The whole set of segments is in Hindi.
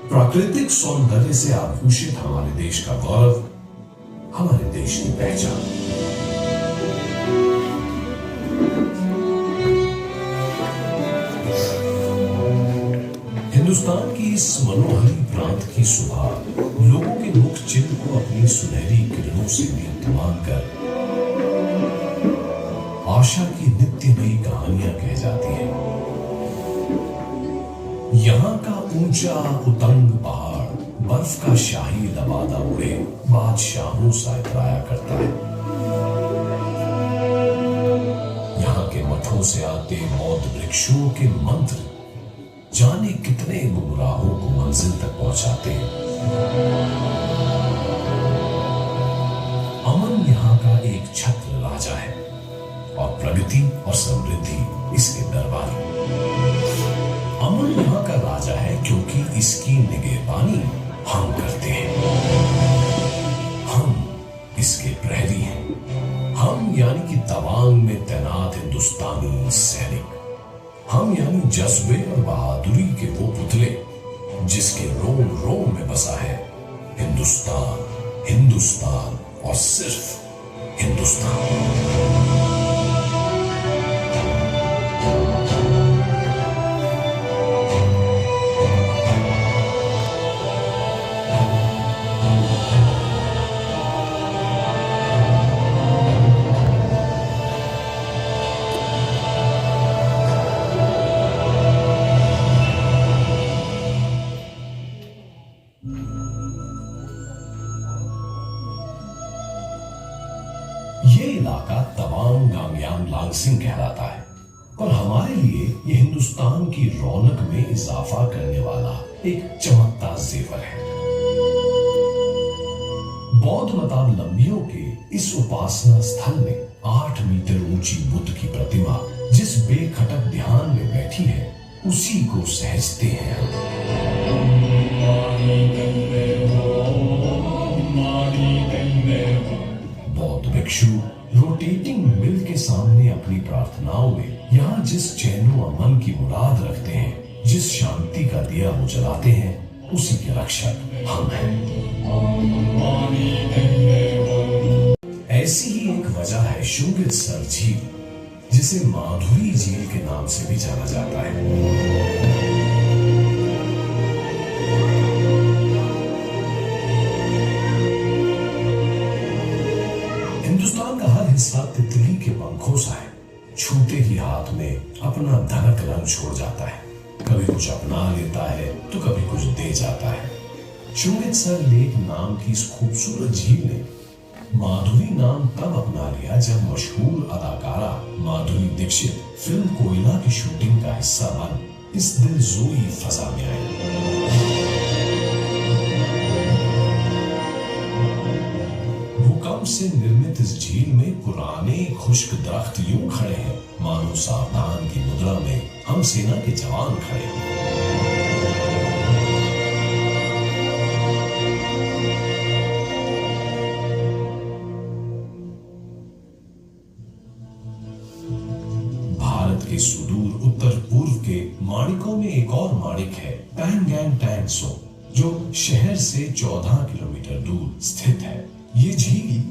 प्राकृतिक सौंदर्य से आभूषित हमारे देश का गौरव, हमारे देश की पहचान। हिंदुस्तान की इस मनोहरी प्रांत की सुबह लोगों के मुख चिन्ह को अपनी सुनहरी किरणों से दीप्तमान कर आशा की नित्य नई कहानियां कह जाती हैं। यहाँ का ऊंचा उतंग पहाड़ बर्फ का शाही लबादा उड़े बादशाहों सा इतराया करता है। यहाँ के मठों से आते बौद्ध वृक्षों के मंत्र जाने कितने गुमराहों को मंजिल तक पहुंचाते हैं। अमन यहाँ का एक छत्र राजा है और प्रगति और समृद्धि इसके दरबारी। अमन यहाँ का राजा है क्योंकि इसकी निगहबानी हम करते हैं। हम इसके प्रहरी हैं। हम यानी कि तवांग में तैनात हिंदुस्तानी सैनिक। हम यानी जज्बे और बहादुरी के वो पुतले जिसके रोम रोम में बसा है हिंदुस्तान, हिंदुस्तान और सिर्फ हिंदुस्तान। ये इलाका तवांग गामयान लांगसिंग कहलाता है, पर हमारे लिए ये हिंदुस्तान की रौनक में इजाफा करने वाला एक चमकता जेवर है। बौद्ध मतावलंबियों के इस उपासना स्थल में 8 मीटर ऊंची बुद्ध की प्रतिमा जिस बेखटक ध्यान में बैठी है उसी को सहजते हैं बौद्ध भिक्षु रोटेटिंग मिल के सामने अपनी प्रार्थनाओं में यहाँ जिस चैनो अमन की मुराद रखते हैं, जिस शांति का दिया वो जलाते हैं, उसी के रक्षक हम हैं। ऐसी ही एक वजह है शुंगितसर झील, जिसे माधुरी झील के नाम से भी जाना जाता है। हिंदुस्तान का हर हिस्सा तितली के पंखों सा है, छूते ही हाथ में अपना धड़क रंग छोड़ जाता है। कभी कुछ अपना लेता है तो कभी कुछ दे जाता है। शुंगितसर लेक नाम की इस खूबसूरत झील ने माधुरी नाम तब अपना लिया जब मशहूर अदाकारा माधुरी दीक्षित फिल्म कोयला की शूटिंग का हिस्सा बन इस दिलजोई फजा में आई। भूकंप से निर्मित इस झील में पुराने खुश्क दरख्त यूं खड़े हैं मानो सावधान की मुद्रा में हम सेना के जवान खड़े हैं। भारत के सुदूर उत्तर पूर्व के माणिकों में एक और माणिक है पैंगैंग टैंग सो, जो शहर से 14 किलोमीटर दूर स्थित है। ये झील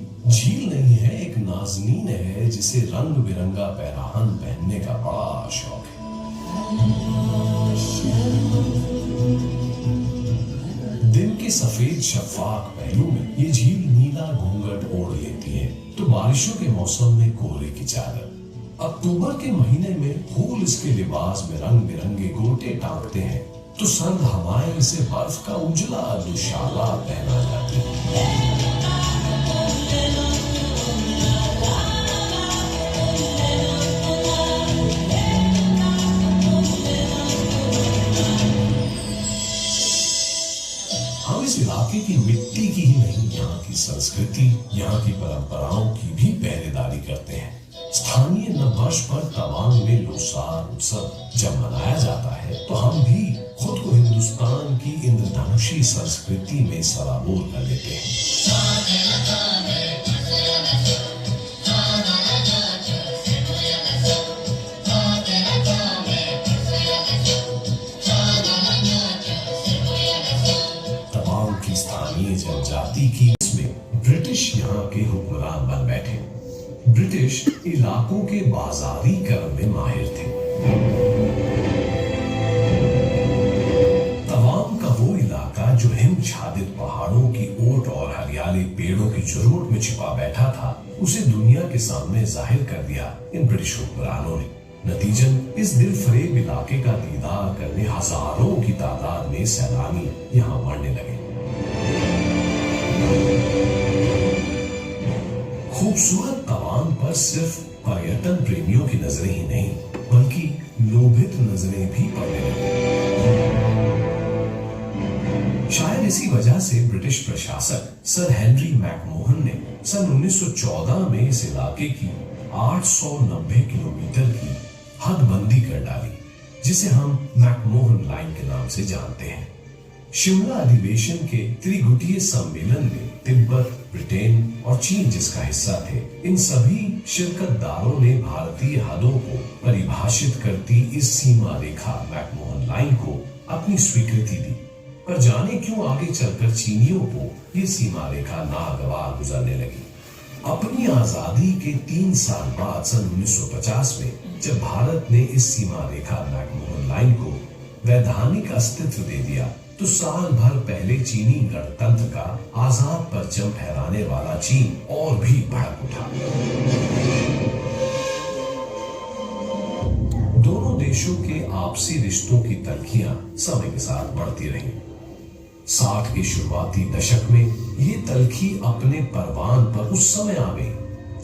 नहीं है, एक नाज़नीन है जिसे रंग बिरंगा पैराहन पहनने का बड़ा शौक है। दिन के सफेद शफाक पहलू में ये झील नीला घूंघट ओढ़ लेती है तो बारिशों के मौसम में कोहरे की चादर। अक्टूबर के महीने में फूल इसके लिबास में रंग बिरंगे गोटे टांगते हैं तो सर्द हवाएं इसे बर्फ का उजला दुशाला पहना जाती है। हम इस इलाके की मिट्टी की ही नहीं, यहाँ की संस्कृति, यहाँ की परंपराओं की भी पहरेदारी करते हैं। स्थानीय नववर्ष पर तवांग में लोसार उत्सव जब मनाया जाता है तो हम भी खुद को हिंदुस्तान की इंद्रधनुषी संस्कृति में सराबोर कर लेते हैं। स्थानीय जनजाति की, इसमें ब्रिटिश यहाँ के हुक्मरान बन बैठे। ब्रिटिश इलाकों के बाजारीकरण में माहिर थे। तवांग का वो इलाका जो हिमच्छादित पहाड़ों की ओट और हरियाली पेड़ों की झुरमुट में छिपा बैठा था, उसे दुनिया के सामने जाहिर कर दिया इन ब्रिटिश हुक्मरानों ने। नतीजन इस दिलफरेब इलाके का दीदार करने हजारों की तादाद में सैलानी यहाँ मरने लगे। खूबसूरत तवांग पर सिर्फ पर्यटन प्रेमियों की नजरें ही नहीं, बल्कि लोभित नजरें भी पड़ने लगी। शायद इसी वजह से ब्रिटिश प्रशासक सर हेनरी मैकमोहन ने सन 1914 में इस इलाके की 890 किलोमीटर की हदबंदी कर डाली, जिसे हम मैकमोहन लाइन के नाम से जानते हैं। शिमला अधिवेशन के त्रिगुटीय सम्मेलन में तिब्बत, ब्रिटेन और चीन जिसका हिस्सा थे, इन सभी शिरकतदारों ने भारतीय हदों को परिभाषित करती इस सीमा रेखा मैकमोहन लाइन को अपनी स्वीकृति दी। पर जाने क्यों आगे चलकर चीनियों को ये सीमा रेखा नागवार गुजरने लगी। अपनी आजादी के 3 साल बाद सन 1950 में जब भारत ने इस सीमा रेखा मैकमोहन लाइन को वैधानिक अस्तित्व दे दिया, तो साल भर पहले चीनी गणतंत्र का आजाद परचम फहराने वाला चीन और भी भड़क उठा। दोनों देशों के आपसी रिश्तों की तल्खियां समय के साथ बढ़ती रहीं। 60 के शुरुआती दशक में ये तल्खी अपने परवान पर उस समय आ गई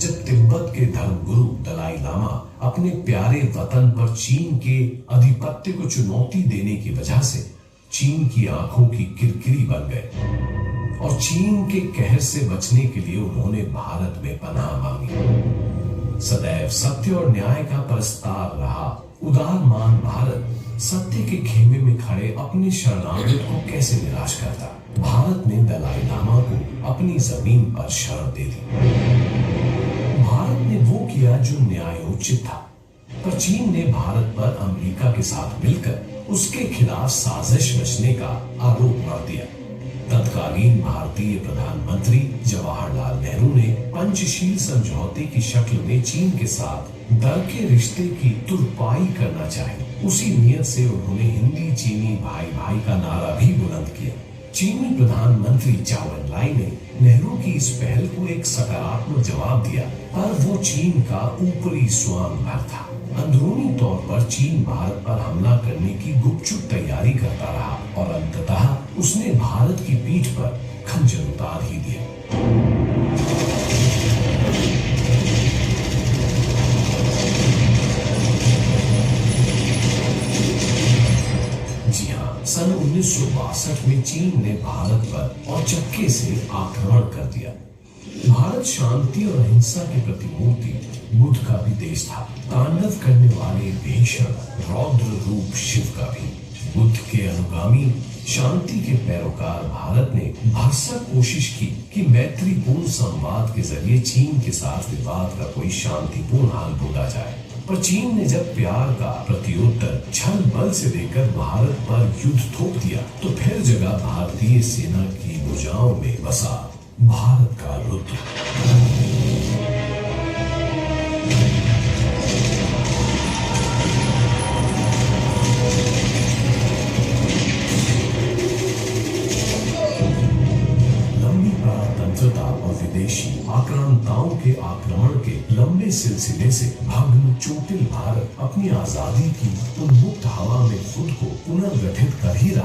जब तिब्बत के धर्मगुरु दलाई लामा अपने प्यारे वतन पर चीन के आधिपत्य को चुनौती देने की वजह से चीन की आंखों की किरकिरी बन गए और चीन के कहर से बचने के लिए उन्होंने भारत में पनाह मांगी। सदैव सत्य और न्याय का परस्तार रहा उदारमान भारत सत्य के खेमे में खड़े अपने शरणागत को कैसे निराश करता। भारत ने दलाई लामा को अपनी जमीन पर शरण दे दी। भारत ने वो किया जो न्यायोचित था, पर चीन ने भारत पर अमेरिका के साथ मिलकर उसके खिलाफ साजिश रचने का आरोप मढ़ दिया। तत्कालीन भारतीय प्रधानमंत्री जवाहरलाल नेहरू ने पंचशील समझौते की शक्ल में चीन के साथ दर के रिश्ते की तुरपाई करना चाहिए। उसी नियत से उन्होंने हिंदी चीनी भाई भाई का नारा भी बुलंद किया। चीनी प्रधानमंत्री चाओ एन लाई ने नेहरू की इस पहल को एक सकारात्मक जवाब दिया, पर वो चीन का ऊपरी स्वांग भर था। अंदरूनी तौर पर चीन भारत पर हमला करने की गुपचुप तैयारी करता रहा और अंततः उसने भारत की पीठ पर खंजर उतार ही दिया। जी हाँ, सन 1962 में चीन ने भारत पर औचक्के से आक्रमण कर दिया। भारत शांति और अहिंसा की प्रतिमूर्ति, बुद्ध का भी देश था, तांडव करने वाले भीषण रौद्र रूप शिव का भी। बुद्ध के अनुगामी, शांति के पैरोकार भारत ने भरसक कोशिश की कि मैत्रीपूर्ण संवाद के जरिए चीन के साथ विवाद का कोई शांतिपूर्ण हल ढूंढा जाए। पर चीन ने जब प्यार का प्रत्युत्तर छल बल से देकर भारत पर युद्ध थोप दिया, तो फिर जगह भारतीय सेना की भुजाओं में बसा भारत का रुद्र। लंबी पारतंत्रता और विदेशी आक्रांताओं के आक्रमण के लंबे सिलसिले से भग्न चोटिल भारत अपनी आजादी की उन्मुक्त हवा में खुद को पुनर्गठित कर ही रहा